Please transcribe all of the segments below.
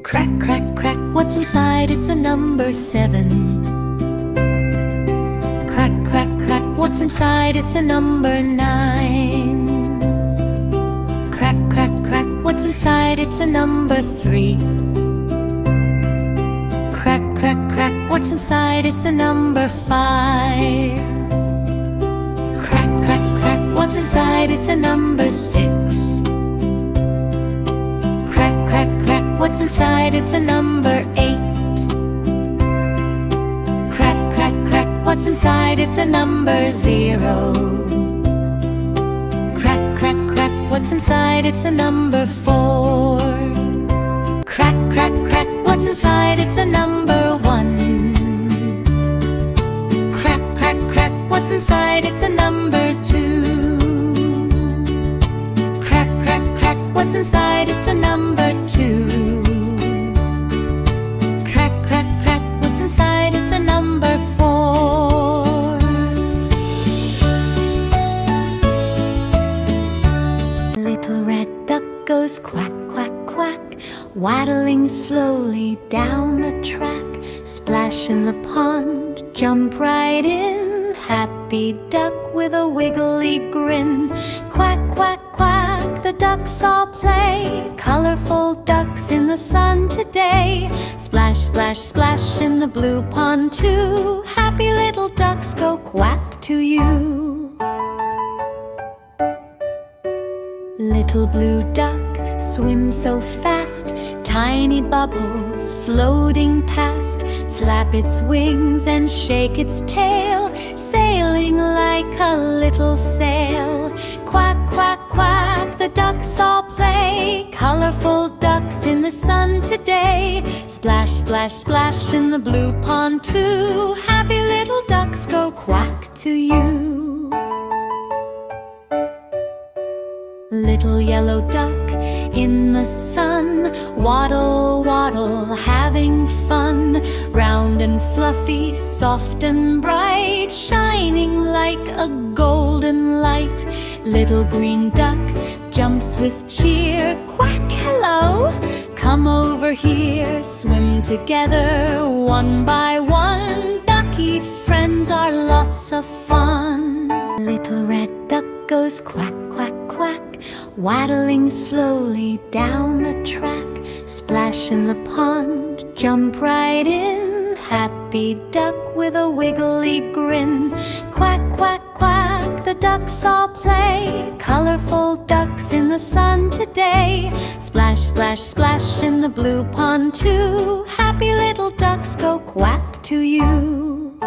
Crack, crack, crack, what's inside? It's a number 7. Crack, crack, crack, what's inside? It's a number 9. Crack, crack, crack, what's inside? It's a number 3. Crack, crack, crack, what's inside? It's a number 5. Crack, crack, crack, what's inside? It's a number 6. Crack, crack, crack, what's inside? It's a number 8. Crack, crack, crack, what's inside? It's a number 0. Crack, crack, crack, what's inside? It's a number 4. Crack, crack, crack, what's inside? It's a number 1. Crack, crack, crack, what's inside? It's a number 2. Crack, crack, crack, what's inside? It's a number 2. Crack, crack, crack, what's inside? It's a number 4. Little red duck goes quack, quack, quack, waddling slowly down the track. Splash in the pond, jump right in. Happy duck with a wiggly grin. Quack, quack, quack, the ducks all play. Colorful ducks in the sun today. Splash, splash, splash in the blue pond too. Happy little ducks go quack to you. Little blue duck swims so fast, tiny bubbles floating past. Flap its wings and shake its tail, sailing like a little sail. Quack, quack, quack, the ducks all play. Colorful ducks in the sun today. Splash, splash, splash in the blue pond too. Happy little ducks go quack to you. Little yellow duck in the sun, waddle, waddle, having fun. Round and fluffy, soft and bright, shining like a golden light. Little green duck jumps with cheer. Quack, hello, come over here. Swim together one by one. Ducky friends are lots of fun. Little red duck goes quack, quack, quack, waddling slowly down the track. Splash in the pond, jump right in. Happy duck with a wiggly grin. Quack, quack, quack, the ducks all play. Colorful ducks in the sun today. Splash, splash, splash in the blue pond too. Happy little ducks go quack to you.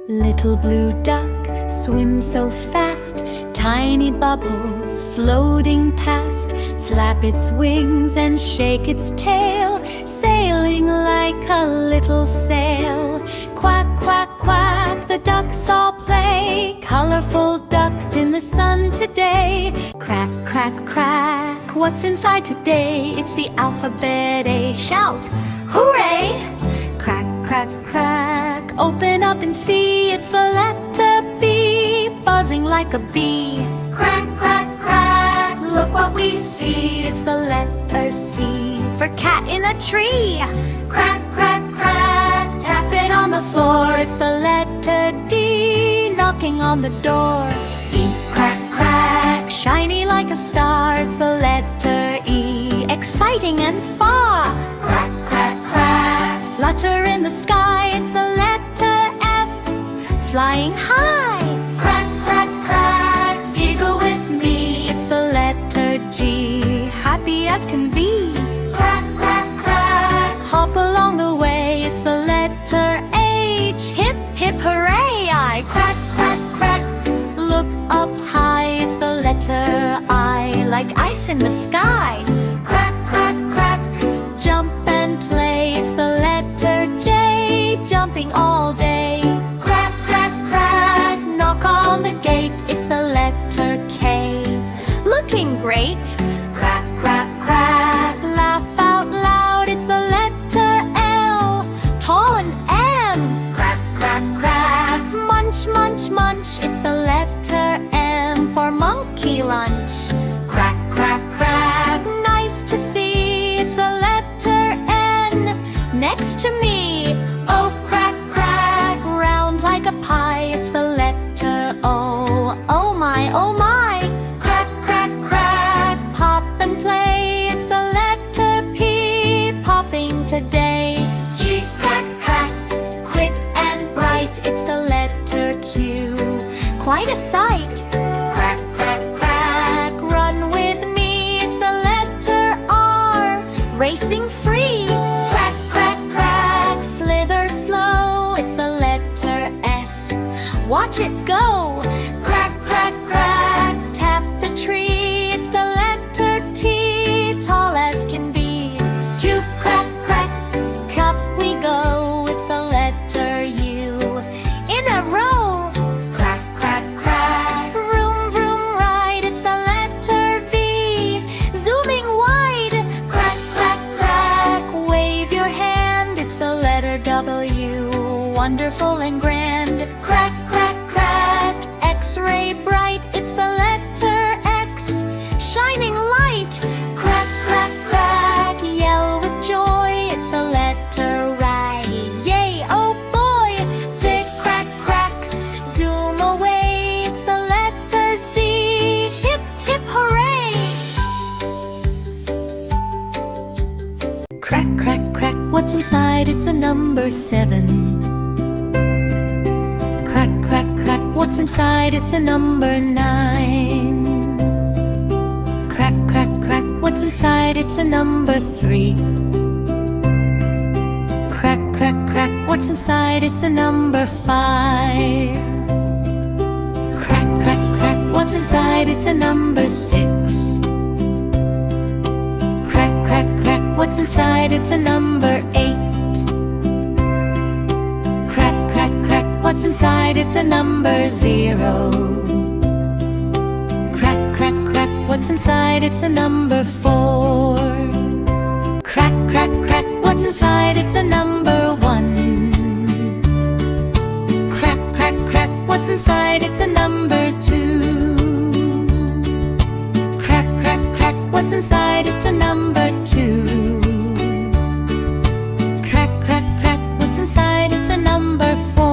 Little blue duck swims so fast, tiny bubbles floating past. Flap its wings and shake its tail, sailing like a little sail. Quack, quack, quack, the ducks all play. Colorful ducks in the sun today. Crack, crack, crack, what's inside today? It's the alphabet A. Shout, hooray! Crack, crack, crack, open up and see. It's the letter B, buzzing like a bee. Crack, crack, crack, look what we see. It's the letter C, for cat in a tree. Crack, crack, crack, tap it on the floor. It's the letter D, knocking on the door. E, crack, crack, shiny like a star. It's the letter E, exciting and far. Crack, crack, crack, flutter in the sky. It's the letter F, flying high. Crack, crack, crack, giggle with me. It's the letter G, happy as can be. Crack, crack, crack, hop along the way. It's the letter H, hip, hip, hooray. I crack, crack, crack, look up high. It's the letter I, like ice in the sky. Crack, crack, crack, jump and play. It's the letter J, jumping all day. Crack, crack, crack, knock on the gate. It's the letter K, looking great. Crack, crack, crack, laugh out loud. It's the letter L, tall and M. Crack, crack, crack, munch, munch, munch. It's the letter M, for monkey lunch. Crack, crack, crack, to see, it's the letter N next to me. Oh, crack, crack, round like a pie, it's the letter O. Oh my, oh my. Crack, crack, crack, pop and play, it's the letter P, popping today. G, crack, crack, quick and bright, it's the letter Q. Quite a sight. Crack, crack, crack, run with me, it's the letter R, racing free. Crack, crack, crack, slither slow, it's the letter S. Watch it go. Crack, crack, crack, tap the tree, it's the letter T, tall as can be. Q, crack, crack, cup we go, it's the letter U. In a row. Crack, crack, crack, vroom, vroom, ride, it's the letter V, zooming wide. Crack, crack, crack, wave your hand, it's the letter W, wonderful and grand. Crack, crack, crack, X-ray bright, it's the letter X, shining light. Crack, crack, crack, yell with joy, it's the letter Y. Yay, oh boy. Zig, crack, crack, zoom away, it's the letter Z. Hip, hip, hooray. Crack, crack, crack, what's inside? It's a number 7. Crack, crack, crack, what's inside? It's a number 9. Crack, crack, crack, what's inside? It's a number 3. Crack, crack, crack, what's inside? It's a number 5. Crack, crack, crack, what's inside? It's a number 6. Crack, crack, crack, what's inside? It's a number 8. Crack, crack, crack, what's inside? It's a number 0. Crack, crack, crack, what's inside? It's a number 4. Crack, crack, crack, what's inside? It's a number 1. Crack, crack, crack, what's inside? It's a number 2. Crack, crack, crack, what's inside? It's a number 2. Crack, crack, crack, what's inside? It's a number 4.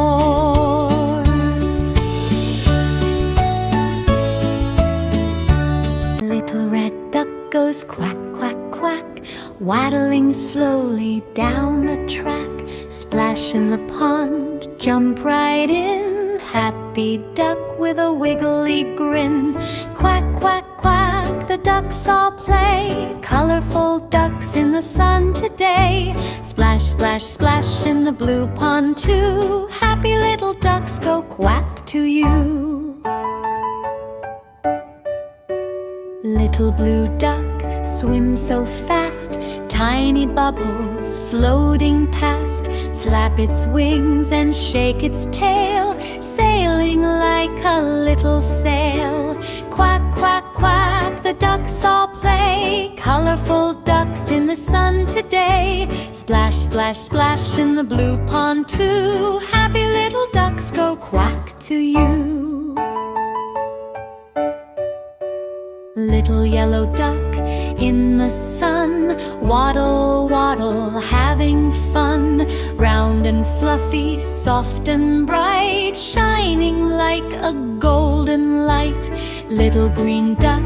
Little red duck goes quack, quack, quack, waddling slowly down the track. Splash in the pond, jump right in, happy duck with a wiggly grin. Quack, quack, quack, the ducks all play, colorful ducks in the sun today. Splash, splash, splash in the blue pond too, happy little ducks go quack to you. Little blue duck swims so fast, tiny bubbles floating past. Flap its wings and shake its tail, sailing like a little sail. Quack, quack, quack, the ducks all play, colorful ducks in the sun today. Splash, splash, splash in the blue pond too, happy little ducks go quack to you. Little yellow duck in the sun, waddle, waddle, having fun. Round and fluffy, soft and bright, shining like a golden light. Little green duck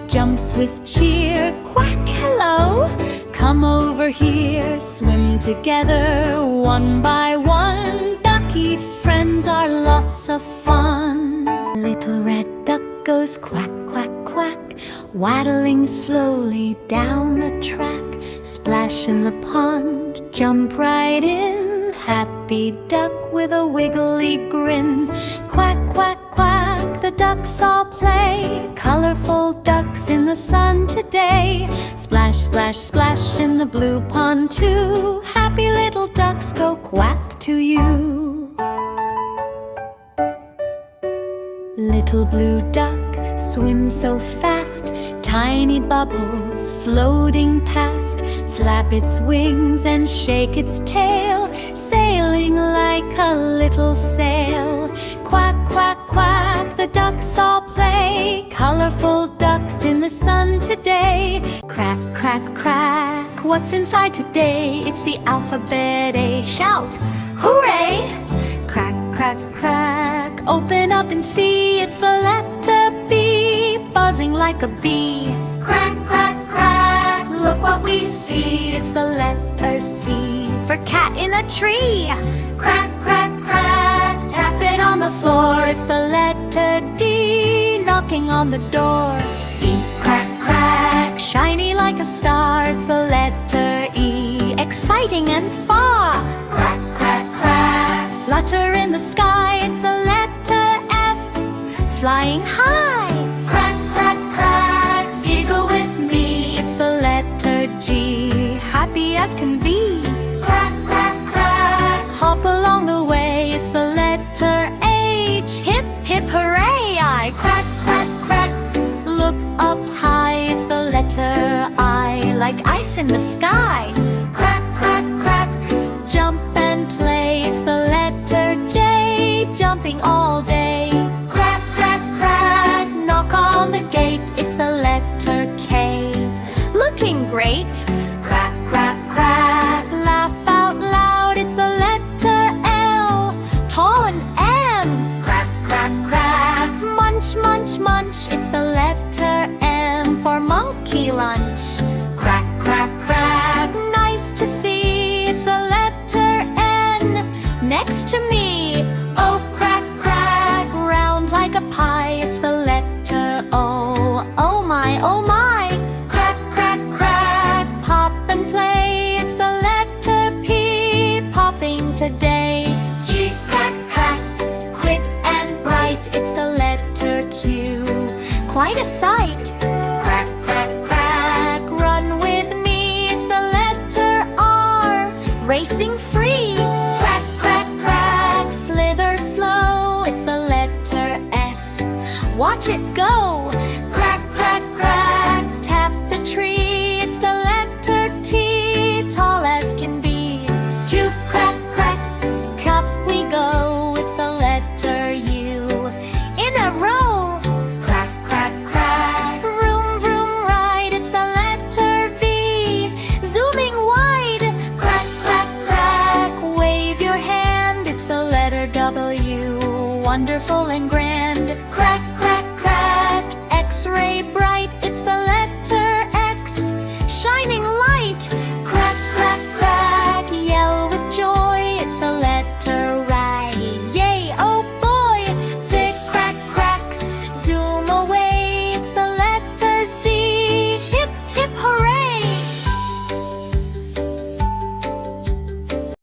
jumps with cheer, quack, hello, come over here. Swim together one by one, ducky friends are lots of fun. Little red duck goes quack, quack, quack, waddling slowly down the track. Splash in the pond, jump right in, happy duck with a wiggly grin. Quack, quack, quack, the ducks all play, colorful ducks in the sun today. Splash, splash, splash in the blue pond too, happy little ducks go quack to you. Little blue duck swims so fast, tiny bubbles floating past. Flap its wings and shake its tail, sailing like a little sail. Quack, quack, quack, the ducks all play, colorful ducks in the sun today. Crack, crack, crack, what's inside today? It's the alphabet A. Shout, hooray! Crack, crack, crack, open up and see. It's the letter B, buzzing like a bee. Crack, crack, crack, look what we see. It's the letter C, for cat in a tree. Crack, crack, crack, tap it on the floor. It's the letter D, knocking on the door. E, crack, crack, shiny like a star. It's the letter E, exciting and far. Crack, crack, crack, flutter in the sky. It's the letter F, flying high. Crack, crack, crack, giggle with me. It's the letter G, happy as can be. Crack, crack, crack, hop along the way. It's the letter H, hip, hip, hooray! I crack, crack, crack, look up high. It's the letter I, like ice in the sky. Crack, crack, crack, jump and play. It's the letter J, jumping all day. Crack, crack, crack, knock on the gate. It's the letter K, looking great. Crack, crack, crack, laugh out loud. It's the letter L, tall and M. Crack, crack, crack, munch, munch, munch. It's the letter M, for monkey lunch. Crack, crack, crack, nice to see. It's the letter N, next to me. Oh, crack, crack, round like a pie. It's the letter O, oh my, oh my. Crack, crack, crack, pop and play. It's the letter P, popping today. G, crack, crack, quick and bright. It's the letter Q, quite a sight. Crack, crack, crack, run with me. It's the letter R, racing free. Crack, crack, crack, slither slow. It's the letter S, watch it go. Crack, crack, crack, tap the tree. It's the letter T, tall as can be. Q, crack, crack, cup we go. It's the letter U, in a row. Crack, crack, crack, vroom, vroom, ride. It's the letter V, zooming wide. Crack, crack, crack, wave your hand. It's the letter W, wonderful and great.